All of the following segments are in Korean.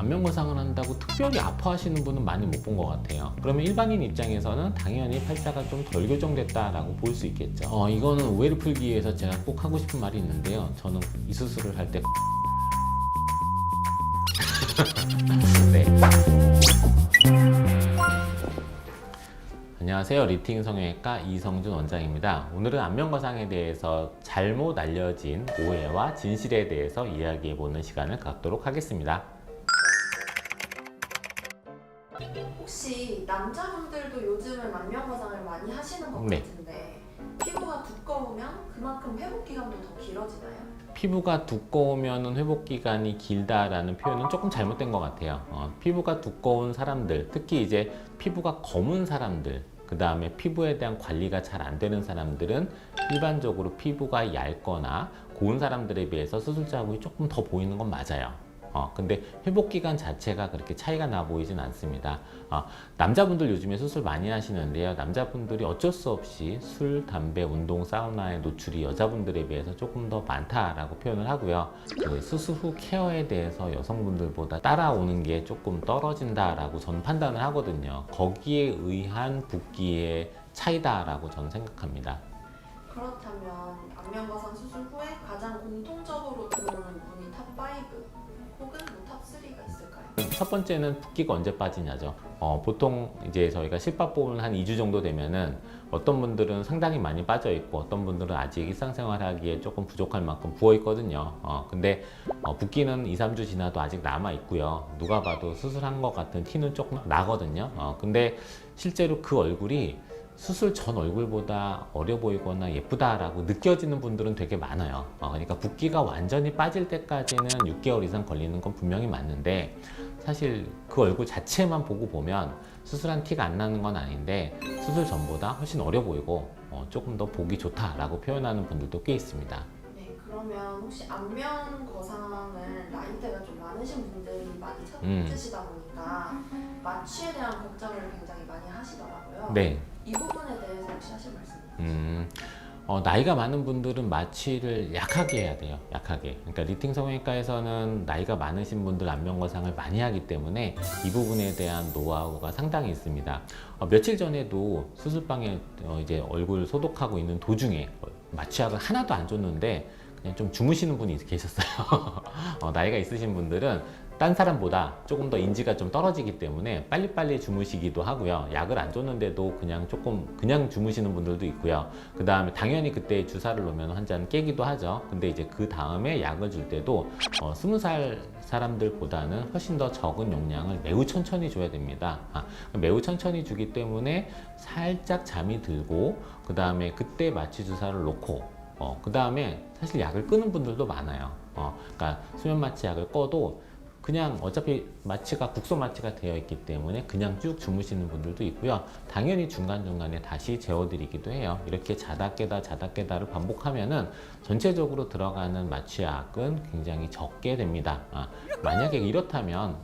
안면 거상을 한다고 특별히 아파하시는 분은 많이 못 본 것 같아요. 그러면 일반인 입장에서는 당연히 팔자가 좀 덜 교정됐다라고 볼 수 있겠죠. 이거는 오해를 풀기 위해서 제가 꼭 하고 싶은 말이 있는데요. 저는 이 수술을 할 때 네. 안녕하세요. 리팅 성형외과 이성준 원장입니다. 오늘은 안면 거상에 대해서 잘못 알려진 오해와 진실에 대해서 이야기해보는 시간을 갖도록 하겠습니다. 혹시 남자분들도 요즘은 안면 거상을 많이 하시는 것 네. 같은데 피부가 두꺼우면 그만큼 회복 기간도 더 길어지나요? 피부가 두꺼우면 회복 기간이 길다라는 표현은 조금 잘못된 것 같아요. 피부가 두꺼운 사람들, 특히 이제 피부가 검은 사람들, 그 다음에 피부에 대한 관리가 잘 안 되는 사람들은 일반적으로 피부가 얇거나 고운 사람들에 비해서 수술 자국이 조금 더 보이는 건 맞아요. 근데 회복 기간 자체가 그렇게 차이가 나 보이진 않습니다. 남자분들 요즘에 수술 많이 하시는데요. 남자분들이 어쩔 수 없이 술, 담배, 운동, 사우나의 노출이 여자분들에 비해서 조금 더 많다라고 표현을 하고요. 수술 후 케어에 대해서 여성분들보다 따라오는 게 조금 떨어진다라고 저는 판단을 하거든요. 거기에 의한 붓기의 차이다라고 저는 생각합니다. 그렇다면 안면 거상 수술 후에 가장 공통적으로 들어오는 부분이 탑5 혹은 탑3가 있을까요? 첫 번째는 붓기가 언제 빠지냐죠. 보통 이제 저희가 실밥 부분 한 2주 정도 되면은 어떤 분들은 상당히 많이 빠져 있고 어떤 분들은 아직 일상생활 하기에 조금 부족할 만큼 부어 있거든요. 근데 붓기는 2, 3주 지나도 아직 남아 있고요. 누가 봐도 수술한 것 같은 티는 조금 나거든요. 근데 실제로 그 얼굴이 수술 전 얼굴보다 어려 보이거나 예쁘다라고 느껴지는 분들은 되게 많아요. 그러니까 붓기가 완전히 빠질 때까지는 6개월 이상 걸리는 건 분명히 맞는데 사실 그 얼굴 자체만 보고 보면 수술한 티가 안 나는 건 아닌데 수술 전보다 훨씬 어려 보이고 조금 더 보기 좋다라고 표현하는 분들도 꽤 있습니다. 네, 그러면 혹시 안면 거상은 나이대가 좀 많으신 분들이 많이 찾으시다 보니까 마취에 대한 걱정을 굉장히 많이 하시더라고요. 네. 이 부분에 대해서 혹시 하실 말씀 있으실까요? 나이가 많은 분들은 마취를 약하게 해야 돼요. 약하게. 그러니까 리팅 성형외과에서는 나이가 많으신 분들 안면 거상을 많이 하기 때문에 이 부분에 대한 노하우가 상당히 있습니다. 며칠 전에도 수술방에 이제 얼굴 소독하고 있는 도중에 마취약을 하나도 안 줬는데 그냥 좀 주무시는 분이 계셨어요. 나이가 있으신 분들은 딴 사람보다 조금 더 인지가 좀 떨어지기 때문에 빨리빨리 주무시기도 하고요. 약을 안 줬는데도 그냥 주무시는 분들도 있고요. 그 다음에 당연히 그때 주사를 놓으면 환자는 깨기도 하죠. 근데 이제 그 다음에 약을 줄 때도 20살 사람들보다는 훨씬 더 적은 용량을 매우 천천히 줘야 됩니다. 매우 천천히 주기 때문에 살짝 잠이 들고 그 다음에 그때 마취 주사를 놓고 그 다음에 사실 약을 끊는 분들도 많아요. 그러니까 수면 마취 약을 꺼도 그냥 어차피 마취가 국소 마취가 되어 있기 때문에 그냥 쭉 주무시는 분들도 있고요. 당연히 중간중간에 다시 재워드리기도 해요. 이렇게 자다 깨다 자다 깨다를 반복하면은 전체적으로 들어가는 마취약은 굉장히 적게 됩니다. 만약에 이렇다면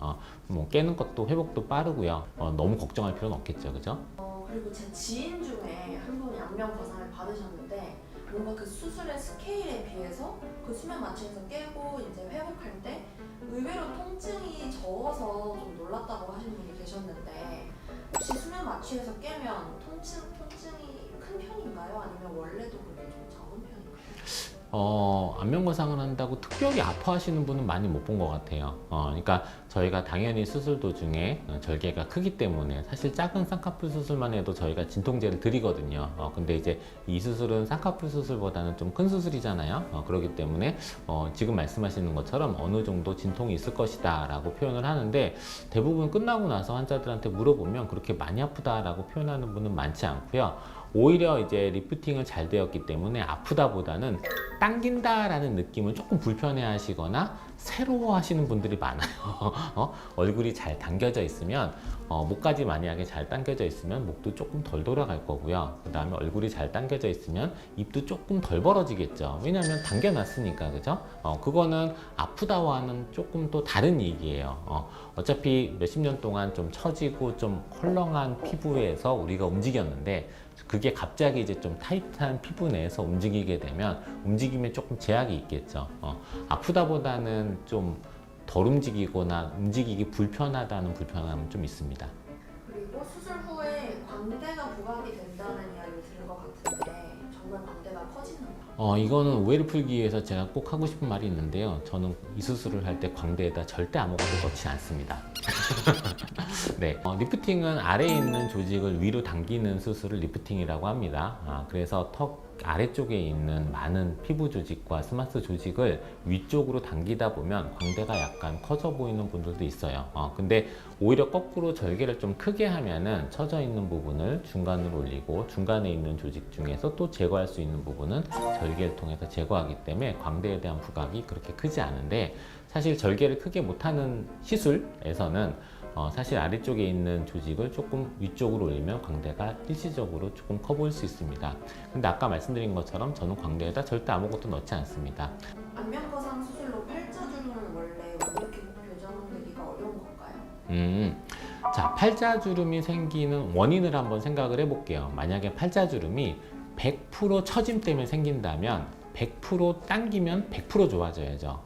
뭐 깨는 것도 회복도 빠르고요. 너무 걱정할 필요는 없겠죠, 그죠? 그리고 제 지인 중에 한 분이 안면 거상을 받으셨는데 뭔가 그 수술의 스케일에 비해서 그 수면 마취에서 깨고 이제 회복할 때 의외로 통증이 적어서 좀 놀랐다고 하신 분이 계셨는데 혹시 수면 마취에서 깨면 통증이 큰 편인가요? 아니면 원래도 그게 좀 적은 편인가요? 안면 거상을 한다고 특별히 아파하시는 분은 많이 못 본 것 같아요. 그러니까 저희가 당연히 수술 도중에 절개가 크기 때문에 사실 작은 쌍꺼풀 수술만 해도 저희가 진통제를 드리거든요. 근데 이제 이 수술은 쌍꺼풀 수술보다는 좀 큰 수술이잖아요. 그렇기 때문에 지금 말씀하시는 것처럼 어느 정도 진통이 있을 것이다 라고 표현을 하는데 대부분 끝나고 나서 환자들한테 물어보면 그렇게 많이 아프다라고 표현하는 분은 많지 않고요. 오히려 이제 리프팅을 잘 되었기 때문에 아프다보다는 당긴다라는 느낌을 조금 불편해 하시거나 새로워 하시는 분들이 많아요. 얼굴이 잘 당겨져 있으면 목까지 만약에 잘 당겨져 있으면 목도 조금 덜 돌아갈 거고요. 그 다음에 얼굴이 잘 당겨져 있으면 입도 조금 덜 벌어지겠죠. 왜냐하면 당겨놨으니까, 그죠? 그거는 아프다와는 조금 또 다른 얘기예요. 어차피 몇십 년 동안 좀 처지고 좀 헐렁한 피부에서 우리가 움직였는데 그게 갑자기 이제 좀 타이트한 피부 내에서 움직이게 되면 움직임에 조금 제약이 있겠죠. 아프다보다는 좀 덜 움직이거나 움직이기 불편하다는 불편함은 좀 있습니다. 그리고 수술 후에 광대가 부각이 된다는 이야기를 들은 것 같은데 정말 광대가 커지는가요? 이거는 오해를 풀기 위해서 제가 꼭 하고 싶은 말이 있는데요. 저는 이 수술을 할 때 광대에다 절대 아무것도 넣지 않습니다. 네, 리프팅은 아래에 있는 조직을 위로 당기는 수술을 리프팅이라고 합니다. 그래서 턱 아래쪽에 있는 많은 피부 조직과 스마스 조직을 위쪽으로 당기다 보면 광대가 약간 커져 보이는 분들도 있어요. 근데 오히려 거꾸로 절개를 좀 크게 하면은 처져 있는 부분을 중간으로 올리고 중간에 있는 조직 중에서 또 제거할 수 있는 부분은 절개를 통해서 제거하기 때문에 광대에 대한 부각이 그렇게 크지 않은데, 사실 절개를 크게 못하는 시술에서는 사실 아래쪽에 있는 조직을 조금 위쪽으로 올리면 광대가 일시적으로 조금 커 보일 수 있습니다. 근데 아까 말씀드린 것처럼 저는 광대에다 절대 아무것도 넣지 않습니다. 안면거상 수술로 팔자주름은 원래 완벽히 교정되기가 어려운 건가요? 자, 팔자주름이 생기는 원인을 한번 생각을 해볼게요. 만약에 팔자주름이 100% 처짐 때문에 생긴다면 100% 당기면 100% 좋아져야죠.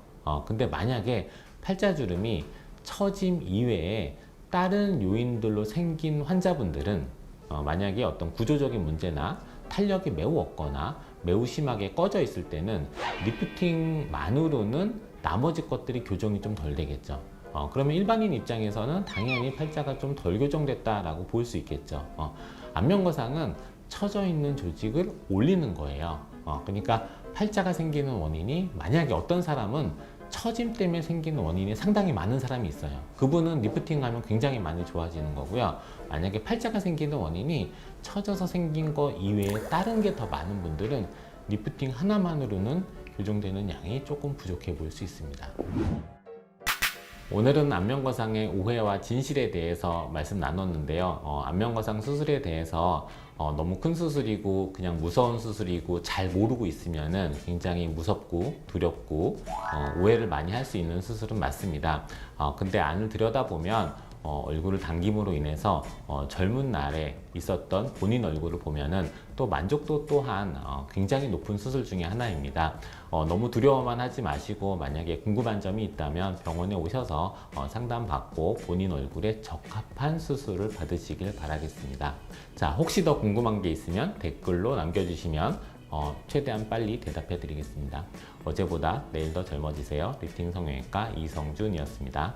근데 만약에 팔자주름이 처짐 이외에 다른 요인들로 생긴 환자분들은 만약에 어떤 구조적인 문제나 탄력이 매우 없거나 매우 심하게 꺼져 있을 때는 리프팅만으로는 나머지 것들이 교정이 좀 덜 되겠죠. 그러면 일반인 입장에서는 당연히 팔자가 좀 덜 교정됐다라고 볼 수 있겠죠. 안면거상은 처져 있는 조직을 올리는 거예요. 그러니까 팔자가 생기는 원인이, 만약에 어떤 사람은 처짐 때문에 생기는 원인이 상당히 많은 사람이 있어요. 그분은 리프팅하면 굉장히 많이 좋아지는 거고요. 만약에 팔자가 생기는 원인이 처져서 생긴 거 이외에 다른 게 더 많은 분들은 리프팅 하나만으로는 교정되는 양이 조금 부족해 보일 수 있습니다. 오늘은 안면거상의 오해와 진실에 대해서 말씀 나눴는데요. 안면거상 수술에 대해서 너무 큰 수술이고 그냥 무서운 수술이고 잘 모르고 있으면은 굉장히 무섭고 두렵고 오해를 많이 할 수 있는 수술은 맞습니다. 근데 안을 들여다보면 얼굴을 당김으로 인해서 젊은 날에 있었던 본인 얼굴을 보면은 또 만족도 또한 굉장히 높은 수술 중에 하나입니다. 너무 두려워만 하지 마시고, 만약에 궁금한 점이 있다면 병원에 오셔서 상담받고 본인 얼굴에 적합한 수술을 받으시길 바라겠습니다. 자, 혹시 더 궁금한 게 있으면 댓글로 남겨주시면 최대한 빨리 대답해 드리겠습니다. 어제보다 내일 더 젊어지세요. 리프팅 성형외과 이성준이었습니다.